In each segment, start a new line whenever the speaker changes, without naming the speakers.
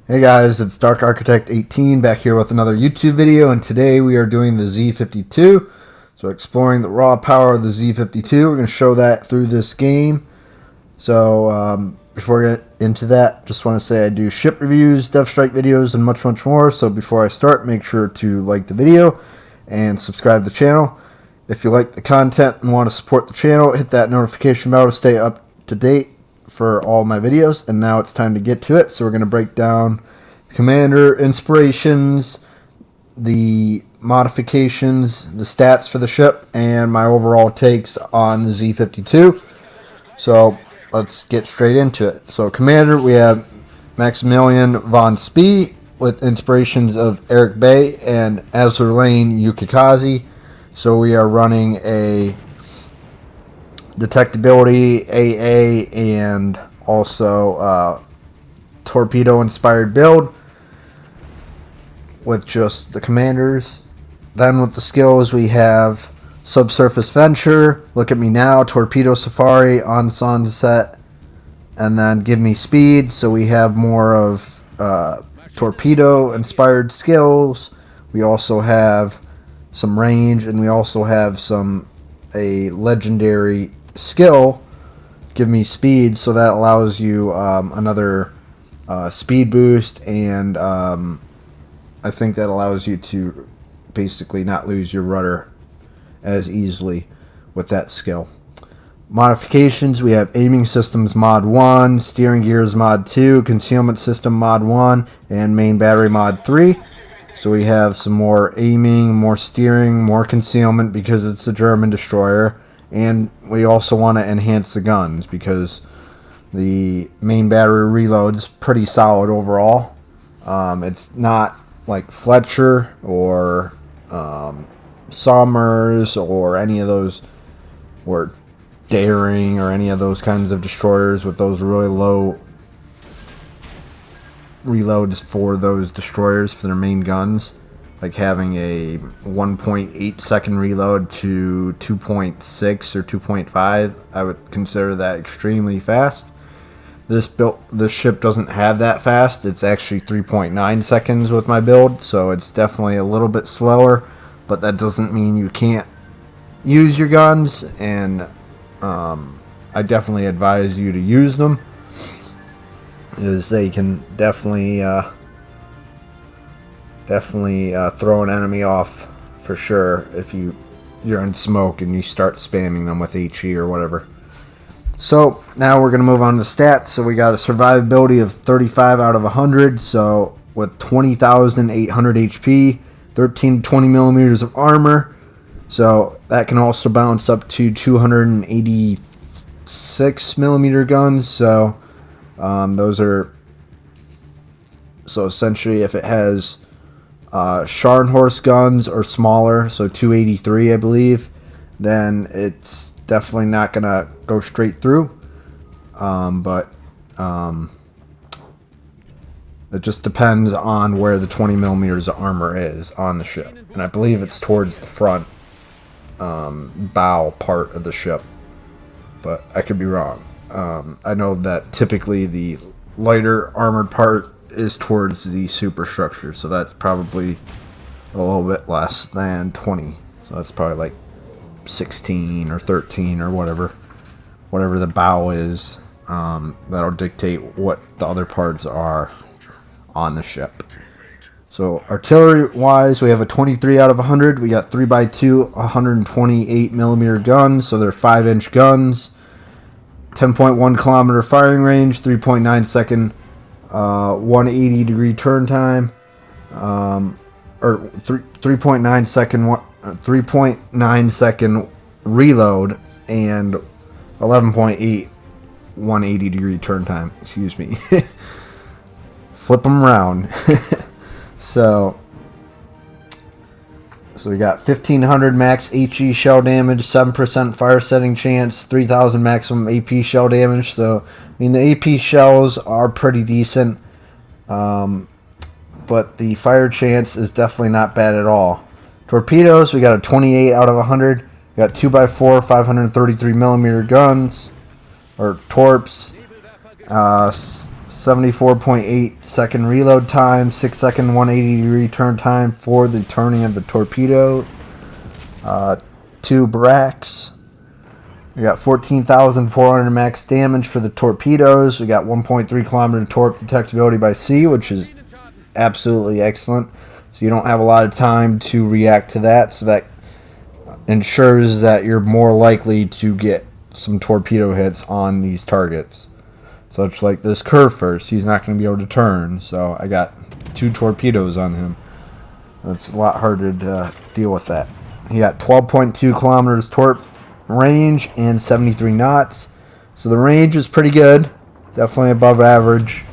Hey guys, it's Dark Architect 18 back here with another YouTube video, and today we are doing the Z-52. So exploring the raw power of the Z-52. We're going to show that through this game. So before we get into that, just want to say I do ship reviews, Death Strike videos, and much more. So before I start, make sure to like the video and subscribe to the channel. If you like the content and want to support the channel, hit that notification bell to stay up to date for all my videos. And now it's time to get to it. So we're going to break down commander inspirations, the modifications, the stats for the ship, and my overall takes on the Z-52. So let's get straight into it. So commander, we have Maximillian Von Spee with inspirations of Eric Bay and Azur Lane Yukikaze. So we are running a detectability AA and also torpedo inspired build with just the commanders. Then with the skills we have Subsurface Venture, Look at Me Now, Torpedo Safari, On Sunset, and then Give Me Speed. So we have more of torpedo inspired skills. We also have some range, and we also have a legendary skill, Give Me Speed, so that allows you another speed boost, and I think that allows you to basically not lose your rudder as easily with that skill. Modifications, we have Aiming Systems Mod 1, Steering Gears Mod 2, Concealment System Mod 1, and Main Battery Mod 3. So we have some more aiming, more steering, more concealment because it's a German destroyer. And we also want to enhance the guns because the main battery reload's pretty solid overall. It's not like Fletcher or Somers or any of those, or Daring or any of those kinds of destroyers with those really low reloads for those destroyers for their main guns, like having a 1.8 second reload to 2.6 or 2.5. I would consider that extremely fast. This ship doesn't have that fast. It's actually 3.9 seconds with my build, so it's definitely a little bit slower, but that doesn't mean you can't use your guns, and I definitely advise you to use them, as they can definitely throw an enemy off for sure if you're in smoke and you start spamming them with HE or whatever. So now we're going to move on to stats. So we got a survivability of 35 out of 100. So with 20,800 HP, 13 to 20 millimeters of armor. So that can also bounce up to 286 millimeter guns. So those are, so essentially if it has Scharnhorst guns or smaller, so 283 I believe, then it's definitely not gonna go straight through, but it just depends on where the 20 millimeters of armor is on the ship, and I believe it's towards the front bow part of the ship, but I could be wrong. I know that typically the lighter armored part is towards the superstructure, so that's probably a little bit less than 20, so that's probably like 16 or 13 or whatever the bow is. That'll dictate what the other parts are on the ship. So artillery wise, we have a 23 out of 100. We got 3x2 128 millimeter guns, so they're 5-inch guns, 10.1 kilometer firing range, 3.9 second 180 degree turn time, or 3.9 second 3.9 second reload, and 11.8 180 degree turn time. Excuse me. Flip them around. So we got 1500 max HE shell damage, 7% fire setting chance, 3000 maximum AP shell damage. So I mean, the AP shells are pretty decent, but the fire chance is definitely not bad at all. Torpedoes, we got a 28 out of 100. We got 2x4 533 millimeter guns, or torps. 74.8 second reload time, 6 second 180-degree turn time for the turning of the torpedo. 2 barracks. We got 14,400 max damage for the torpedoes. We got 1.3 kilometer torp detectability by sea, which is absolutely excellent. So you don't have a lot of time to react to that. So that ensures that you're more likely to get some torpedo hits on these targets. So it's like this curve first. He's not going to be able to turn. So I got 2 torpedoes on him. It's a lot harder to deal with that. He got 12.2 kilometers torp range and 73 knots. So the range is pretty good. Definitely above average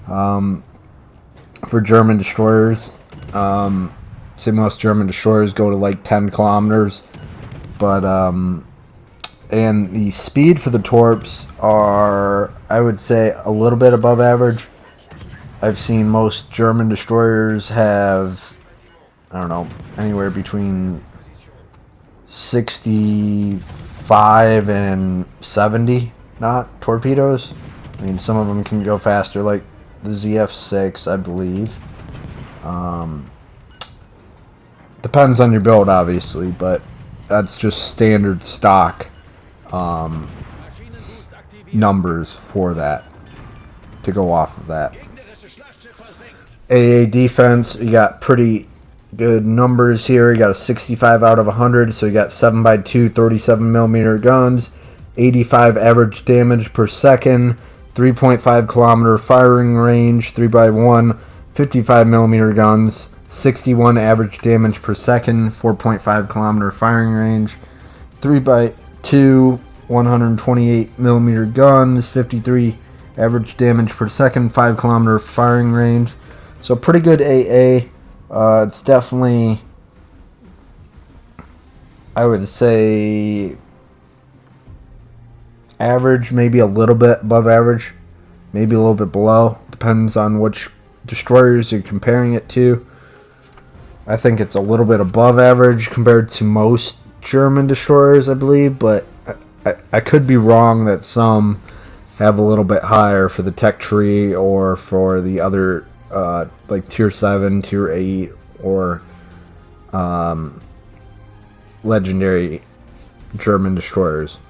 for German destroyers. Say most German destroyers go to like 10 kilometers. But, and the speed for the torps are, I would say, a little bit above average. I've seen most German destroyers have, I don't know, anywhere between 65 and 70 knot torpedoes. I mean, some of them can go faster, like the ZF6, I believe. Depends on your build, obviously, but that's just standard stock numbers for that, to go off of that. AA defense, you got pretty good numbers here. You got a 65 out of 100, so you got 7x2 37mm guns, 85 average damage per second, 3.5 kilometer firing range, 3x1 55mm guns, 61 average damage per second, 4.5 kilometer firing range, 3x2 128mm guns, 53 average damage per second, 5 kilometer firing range. So pretty good AA. It's definitely, I would say, average, maybe a little bit above average, maybe a little bit below. Depends on which destroyers you're comparing it to. I think it's a little bit above average compared to most German destroyers, I believe, but I could be wrong that some have a little bit higher for the tech tree or for the other like tier 7, tier 8, or legendary German destroyers.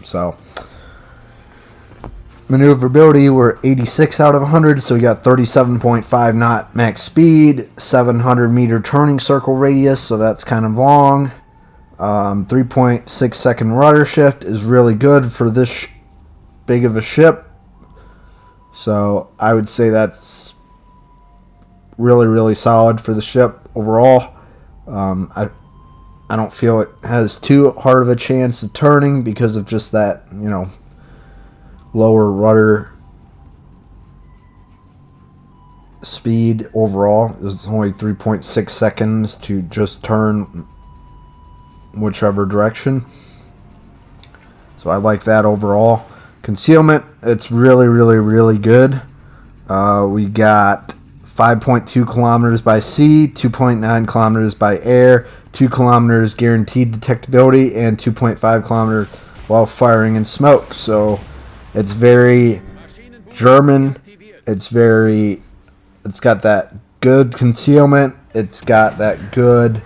So maneuverability, we're 86 out of 100, so we got 37.5 knot max speed, 700 meter turning circle radius, so that's kind of long. 3.6 second rudder shift is really good for this big of a ship. So I would say that's really, really solid for the ship overall. I don't feel it has too hard of a chance of turning because of just that, you know, lower rudder speed overall. It's only 3.6 seconds to just turn whichever direction. So I like that overall. Concealment, it's really, really, really good. We got 5.2 kilometers by sea, 2.9 kilometers by air, 2 kilometers guaranteed detectability, and 2.5 kilometers while firing in smoke. So it's very German. It's got that good concealment. It's got that good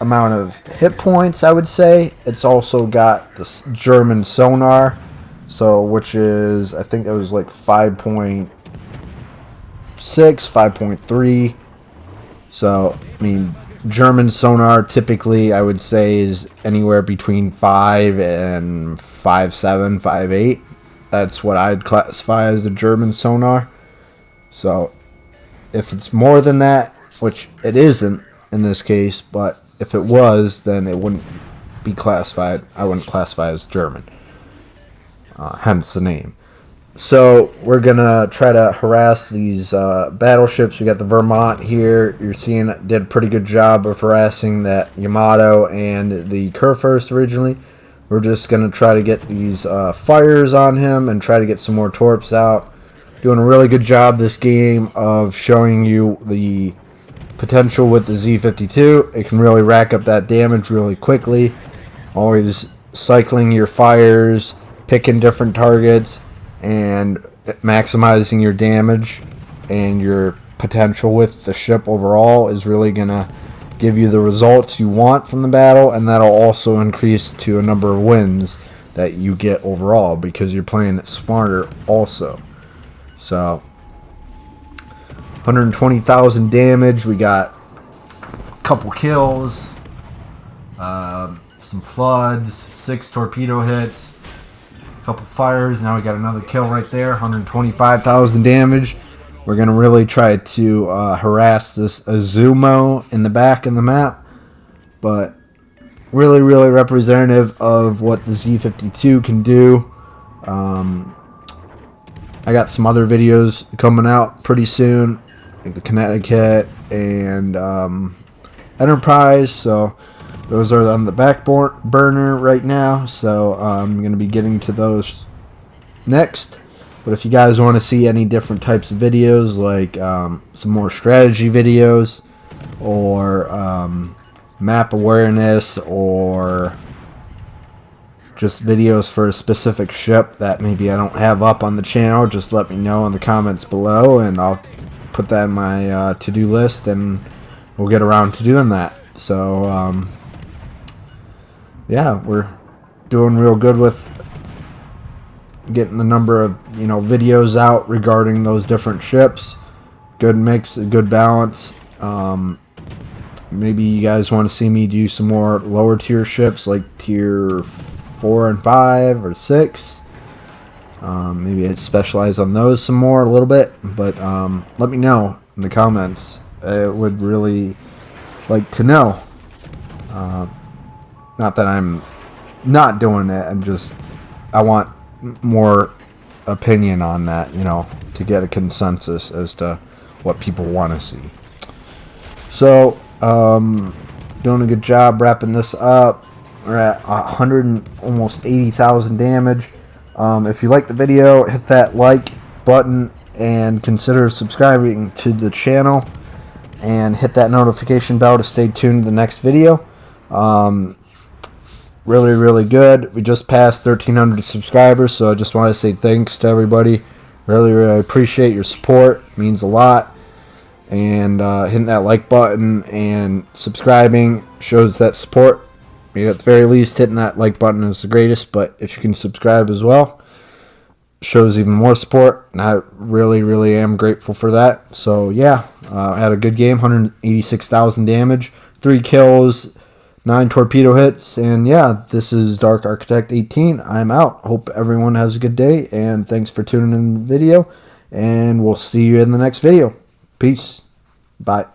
amount of hit points, I would say. It's also got this German sonar, so which is, I think it was like 5.6, 5.3. So I mean, German sonar typically I would say is anywhere between 5 and 5.7, 5.8. That's what I'd classify as a German sonar. So if it's more than that, which it isn't in this case, but if it was, then it wouldn't be classified. I wouldn't classify as German. Hence the name. So we're gonna try to harass these battleships. We got the Vermont here. You're seeing it did a pretty good job of harassing that Yamato and the Kurfürst originally. We're just gonna try to get these fires on him and try to get some more torps out. Doing a really good job this game of showing you the potential with the Z-52. It can really rack up that damage really quickly. Always cycling your fires, picking different targets, and maximizing your damage and your potential with the ship overall is really going to give you the results you want from the battle, and that'll also increase to a number of wins that you get overall because you're playing it smarter also. So 120,000 damage, we got a couple kills, some floods, 6 torpedo hits, a couple fires. Now we got another kill right there, 125,000 damage. We're going to really try to harass this Azumo in the back of the map. But really, really representative of what the Z-52 can do. I got some other videos coming out pretty soon, like the Connecticut and Enterprise. So those are on the back burner right now. So I'm going to be getting to those next. But if you guys want to see any different types of videos, like some more strategy videos, or map awareness, or just videos for a specific ship that maybe I don't have up on the channel, just let me know in the comments below, and I'll put that in my to-do list, and we'll get around to doing that. So, yeah, we're doing real good with getting the number of videos out regarding those different ships. Good mix, a good balance. Maybe you guys want to see me do some more lower tier ships like tier 4 and 5 or 6. Maybe I'd specialize on those some more a little bit, but let me know in the comments. I would really like to know. Not that I'm not doing it, I want more opinion on that, to get a consensus as to what people want to see. So, doing a good job wrapping this up. We're at 100 and almost 80,000 damage. If you like the video, hit that like button and consider subscribing to the channel, and hit that notification bell to stay tuned to the next video. Really, really good. We just passed 1,300 subscribers, so I just want to say thanks to everybody. Really, really appreciate your support. It means a lot. And hitting that like button and subscribing shows that support. I mean, at the very least, hitting that like button is the greatest, but if you can subscribe as well, shows even more support, and I really, really am grateful for that. So, yeah, I had a good game, 186,000 damage, 3 kills, 9 torpedo hits, and yeah, this is Dark Architect 18. I'm out. Hope everyone has a good day, and thanks for tuning in the video, and we'll see you in the next video. Peace. Bye.